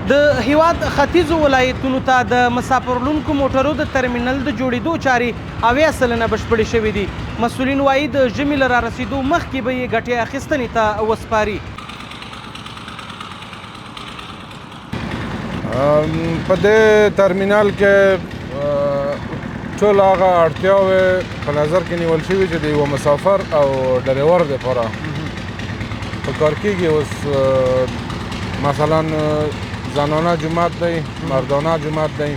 د هیواد ختیځو ولایتونو ته د مسافرلونکو موټرو د ترمینل د جوړېدو چارې 80% بشپړې شوې دي. مسؤلین وایي د ژمي له رارسېدو مخکې به یې ګټې اخیستنې ته وسپاري. په دې ترمینل کې ټول هغه اړتیاوې په نظر کې نیول شوي چې د یوه مسافر او ډریور دپاره په کار کېږي. اوس مثلا زنانه جومات دی، مردانه جومات دی،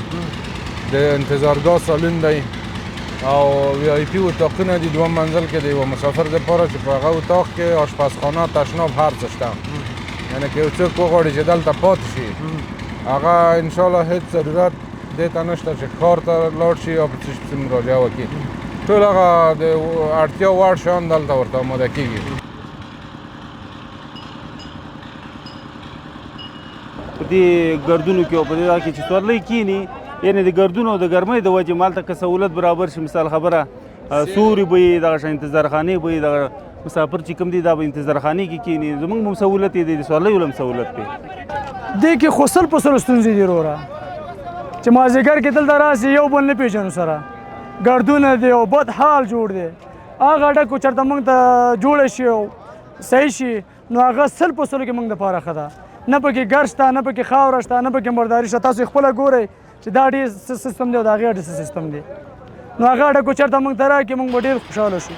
د انتظارګاه سالون دی او وی آی پي اتاقونه دي دوم منزل کې د یوه مسافر دپاره چې په هغه اتاق کې آشپزخانه، تشناب، هر څه شته. یعنې که یو څوک وغواړي چې دلته پاتې شي هغه انشاءالله هېڅ ضرورت دې ته نشته چې کار ته لاړ شي یا په څه پسې مراجعه وکړي. ټول هغه د اړتیا وړ شیان دلته ورته آماده کېږي. په دې ګردونو کې او په دې ځای کې چې سورلۍ کښېني، یعنې د ګردونو او د ګرمۍ د وجې مالته که سهولت برابر شي، مثال خبره سوري به وي، دغه شان انتظارخانې به وي، دغه مسافر چې کوم دي دا به انتظارخانې کې کښېني. زموږ هم سهولت دی، د سورلیو هم سهولت دی. دې کې خو سل په سلو ستونزې دي وروره چې مازدیګر کې دلته راسي یو بل نه پېژنو سره، ګردونه دی او بد حال جوړ دی. هغه ډک چېرته موږ ته جوړه شي او صحیح شي نو هغه سل په سلو کې موږ دپاره ښه ده. نه پکې ګرد شته، نه پکې خاوره شته، نه پکې مرداري شته. تاسو خپله ګورئ چې دا ډېر سیستم دی او د هغې ډېر سیستم دی. نو هغه ډکو چېرته موږ ته راکړي موږ به ډېر خوشحاله شو.